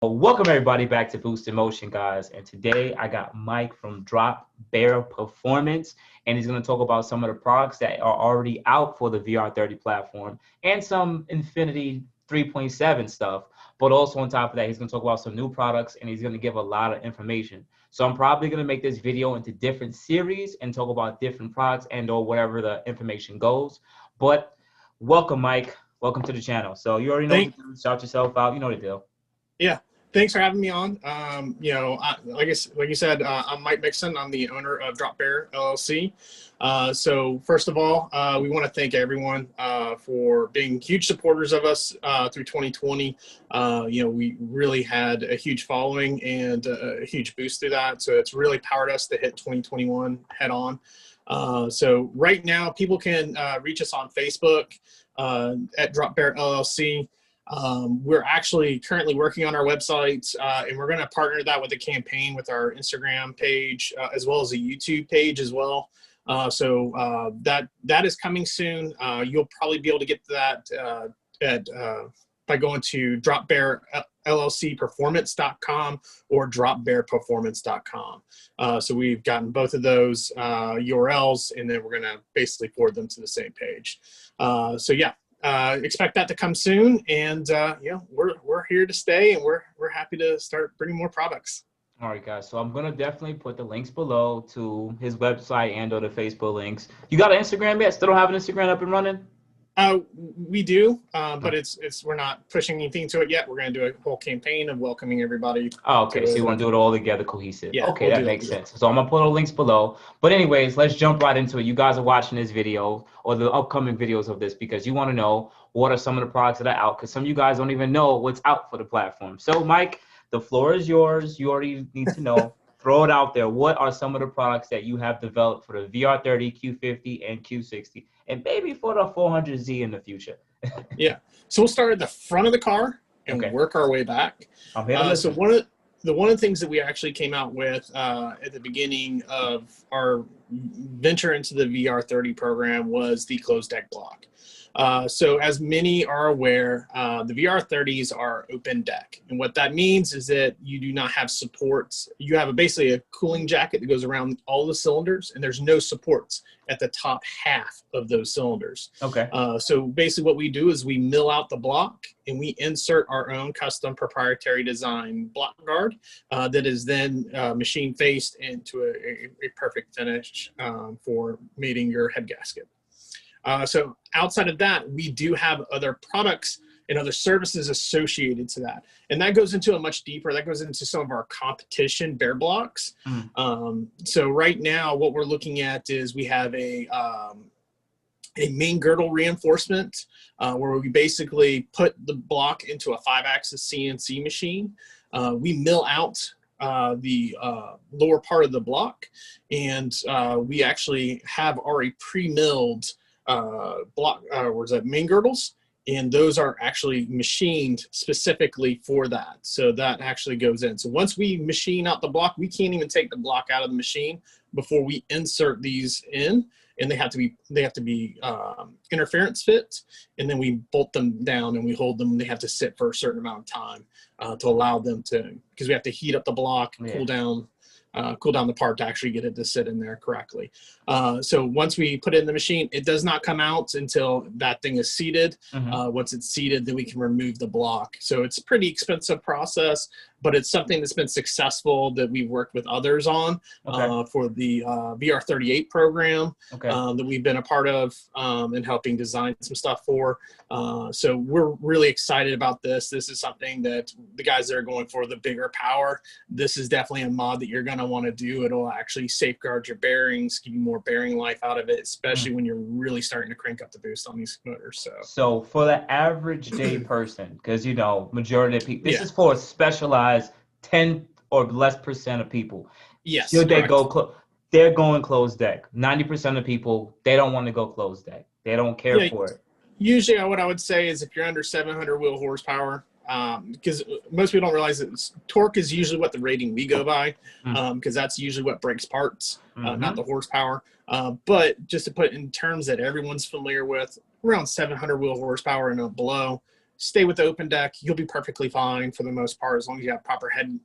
Well, welcome everybody back to Boost in Motion, guys. And today I got Mike from Drop Bear Performance, and he's going to talk about some of the products that are already out for the VR30 platform and some Infiniti 3.7 stuff. But also on top of that, he's going to talk about some new products, and he's going to give a lot of information. So I'm probably going to make this video into different series and talk about different products and or whatever the information goes. But welcome, Mike. Welcome to the channel. So you already know what to do. Shout yourself out. You know the deal. Yeah. Thanks for having me on. Like you said, I'm Mike Mixon. I'm the owner of dropbearLLC. So first of all, we want to thank everyone for being huge supporters of us through 2020. We really had a huge following and a huge boost through that. So it's really powered us to hit 2021 head on. So right now, people can reach us on Facebook at dropbearLLC. We're actually currently working on our website, and we're going to partner that with a campaign with our Instagram page, as well as a YouTube page as well. So that is coming soon. You'll probably be able to get to that by going to dropbearLLCperformance.com or dropbearperformance.com. So we've gotten both of those URLs, and then we're going to basically forward them to the same page. So yeah. Expect that to come soon, and we're here to stay, and we're happy to start bringing more products. All right, guys. So I'm gonna definitely put the links below to his website and or the Facebook links. You got an Instagram yet? Still don't have an Instagram up and running? We do, but we're not pushing anything to it yet. We're going to do a whole campaign of welcoming everybody. Oh, okay. So you want to do it all together, cohesive. Yeah, okay, that makes sense. So I'm gonna put the links below. But anyways, let's jump right into it. You guys are watching this video or the upcoming videos of this because you want to know what are some of the products that are out, because some of you guys don't even know what's out for the platform. So Mike, the floor is yours. You already need to know. Throw it out there. What are some of the products that you have developed for the VR30, Q50, and Q60, and maybe for the 400Z in the future? Yeah. So we'll start at the front of the car and work our way back. So one of the things that we actually came out with at the beginning of our venture into the VR30 program was the closed deck block. So as many are aware, the VR30s are open deck. And what that means is that you do not have supports. You have basically a cooling jacket that goes around all the cylinders, and there's no supports at the top half of those cylinders. Okay. So basically what we do is we mill out the block, and we insert our own custom proprietary design block guard that is then machine faced into a perfect finish for mating your head gasket. So outside of that, we do have other products and other services associated to that. And that goes into a much deeper, that goes into some of our competition bear blocks. So right now, what we're looking at is we have a main girdle reinforcement where we basically put the block into a 5-axis CNC machine. We mill out the lower part of the block, and we actually have already pre-milled main girdles, and those are actually machined specifically for that. So that actually goes in. So once we machine out the block, we can't even take the block out of the machine before we insert these in, and they have to be interference fit, and then we bolt them down and we hold them. They have to sit for a certain amount of time to allow them to, because we have to heat up the block, cool down the part to actually get it to sit in there correctly. So once we put it in the machine, it does not come out until that thing is seated. Once it's seated, then we can remove the block. So it's a pretty expensive process, but it's something that's been successful that we've worked with others on for the VR38 program that we've been a part of and helping design some stuff for. So we're really excited about this. This is something that the guys that are going for the bigger power, this is definitely a mod that you're going to want to do. It'll actually safeguard your bearings, give you more bearing life out of it, especially when you're really starting to crank up the boost on these motors. So for the average day person, because you know majority of people, this is for a specialized 10 or less % of people. Yes. Should they go they're going closed deck. 90% of people, they don't want to go closed deck. They don't care for it. Usually what I would say is if you're under 700 wheel horsepower, because most people don't realize that torque is usually what the rating we go by, because that's usually what breaks parts, not the horsepower. But just to put in terms that everyone's familiar with, around 700 wheel horsepower and below, stay with the open deck. You'll be perfectly fine for the most part, as long as you have proper head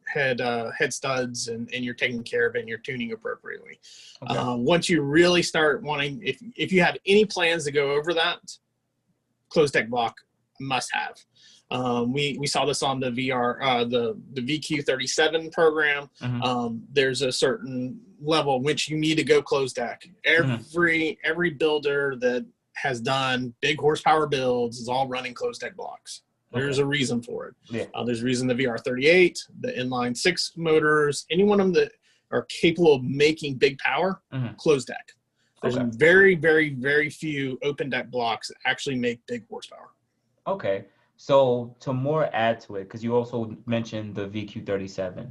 studs and you're taking care of it and you're tuning appropriately. Okay. Once you really start wanting, if you have any plans to go over that, closed deck block must have. We saw this on the the VQ37 program. There's a certain level in which you need to go closed deck. Every builder that has done big horsepower builds is all running closed deck blocks. There's a reason for it. There's a reason the VR38, the inline 6 motors, any one of them that are capable of making big power, closed deck. There's very, very, very few open deck blocks that actually make big horsepower. Okay. So to more add to it, because you also mentioned the VQ37,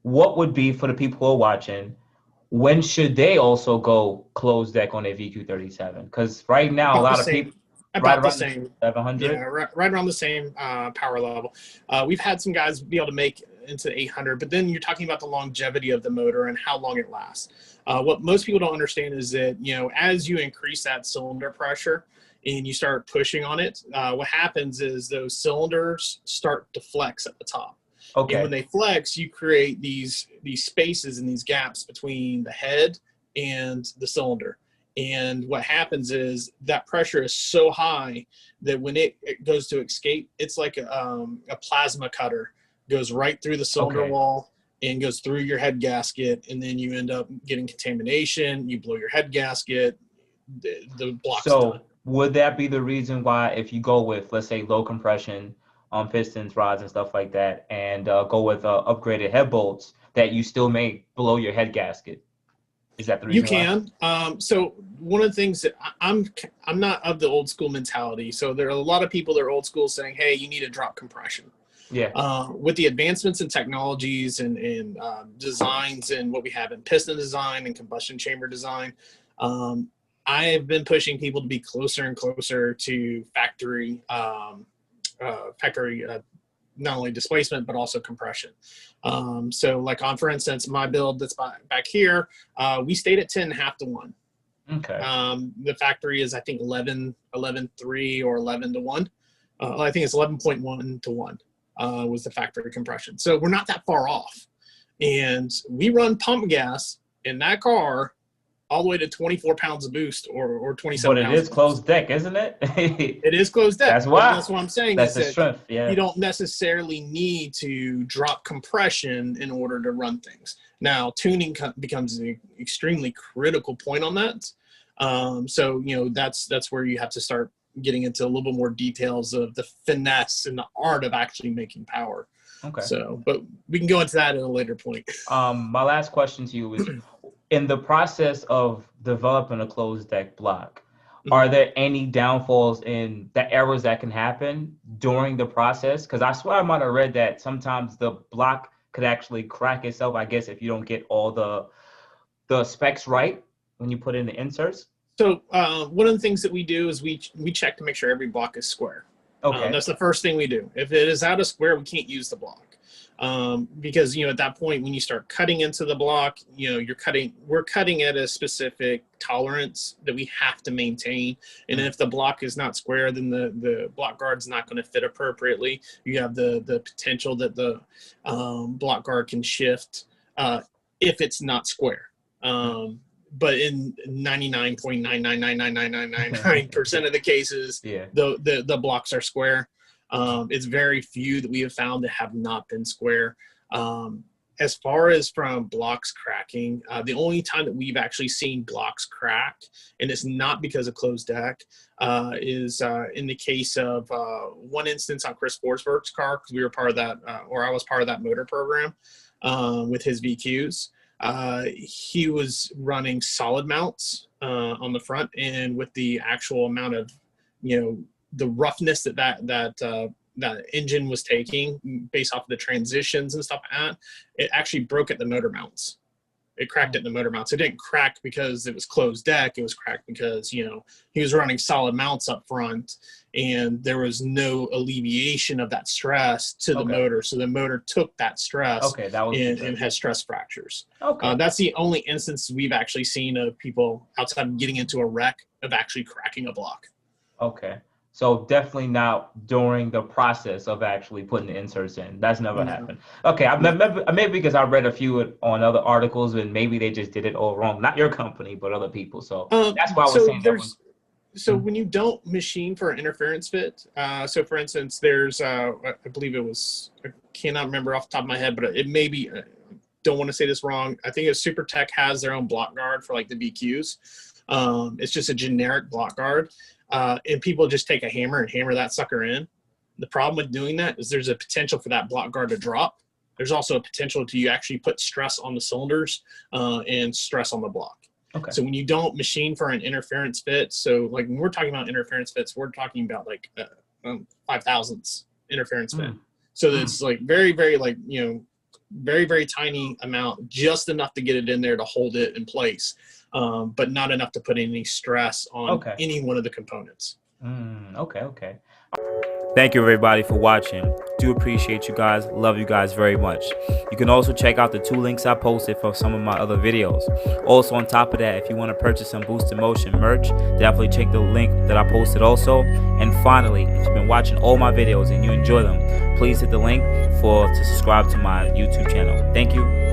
what would be, for the people who are watching, when should they also go closed deck on a VQ37? Because right now, a lot of people, about the same, 700? Yeah, right around the same power level. We've had some guys be able to make into 800, but then you're talking about the longevity of the motor and how long it lasts. What most people don't understand is that, you know, as you increase that cylinder pressure and you start pushing on it, what happens is those cylinders start to flex at the top. And when they flex, you create these spaces and these gaps between the head and the cylinder. And what happens is that pressure is so high that when it goes to escape, it's like a plasma cutter, goes right through the cylinder wall and goes through your head gasket, and then you end up getting contamination. You blow your head gasket, the block's done. Would that be the reason why, if you go with, let's say, low compression on pistons, rods, and stuff like that, and go with upgraded head bolts, that you still may blow your head gasket? Is that the reason? You can. So one of the things that I'm not of the old school mentality. So there are a lot of people that are old school saying, hey, you need to drop compression. Yeah. With the advancements in technologies and designs and what we have in piston design and combustion chamber design, I have been pushing people to be closer and closer to factory not only displacement, but also compression. So like for instance, my build that's back here, we stayed at 10.5 to 1. Okay. The factory is, I think, 11.3 or 11 to 1. I think it's 11.1 to 1 was the factory compression. So we're not that far off. And we run pump gas in that car all the way to 24 pounds of boost or 27 pounds. But it is closed deck, isn't it? It is closed deck. That's why. That's what I'm saying. That's the strength. Yeah. You don't necessarily need to drop compression in order to run things. Now, tuning becomes an extremely critical point on that. So, you know, that's where you have to start getting into a little bit more details of the finesse and the art of actually making power. Okay. So, but we can go into that at a later point. My last question to you is, in the process of developing a closed deck block, are there any downfalls in the errors that can happen during the process? Because I swear I might have read that sometimes the block could actually crack itself, I guess, if you don't get all the specs right when you put in the inserts. So one of the things that we do is we check to make sure every block is square. Okay. That's the first thing we do. If it is out of square, we can't use the block. Because, you know, at that point, when you start cutting into the block, you know, we're cutting at a specific tolerance that we have to maintain. And if the block is not square, then the block guard's not going to fit appropriately. You have the potential that the block guard can shift if it's not square. But in 99.9999999% of the cases, the blocks are square. It's very few that we have found that have not been square. As far as from blocks cracking, the only time that we've actually seen blocks crack, and it's not because of closed deck, is in the case of one instance on Chris Forsberg's car, because we were part of that, or I was part of that motor program with his VQs. He was running solid mounts on the front, and with the actual amount of, you know, the roughness that engine was taking based off of the transitions and stuff like that, it actually broke at the motor mounts. It cracked at the motor mounts. It didn't crack because it was closed deck. It was cracked because, you know, he was running solid mounts up front, and there was no alleviation of that stress to the motor. So the motor took that stress and has stress fractures. That's the only instance we've actually seen of people outside of getting into a wreck of actually cracking a block. Okay. So definitely not during the process of actually putting the inserts in. That's never happened. Okay, maybe because I read a few on other articles and maybe they just did it all wrong. Not your company, but other people. So that's why I was saying that was. So when you don't machine for an interference fit, so for instance, there's, I believe it was, I cannot remember off the top of my head, but it may be, don't want to say this wrong. I think Super Tech has their own block guard for like the VQs. It's just a generic block guard. And people just take a hammer and hammer that sucker in. The problem with doing that is there's a potential for that block guard to drop. There's also a potential to you actually put stress on the cylinders and stress on the block. Okay. So when you don't machine for an interference fit, so like when we're talking about interference fits, we're talking about like 5/1000ths interference fit. So it's like very, very like, you know, very, very tiny amount, just enough to get it in there to hold it in place, but not enough to put any stress on any one of the components. Okay. Thank you everybody for watching. Do appreciate you guys. Love you guys very much. You can also check out the 2 links I posted for some of my other videos. Also on top of that, if you want to purchase some boostinmotion merch, definitely check the link that I posted also. And finally, if you've been watching all my videos and you enjoy them, please hit the link to subscribe to my YouTube channel. Thank you.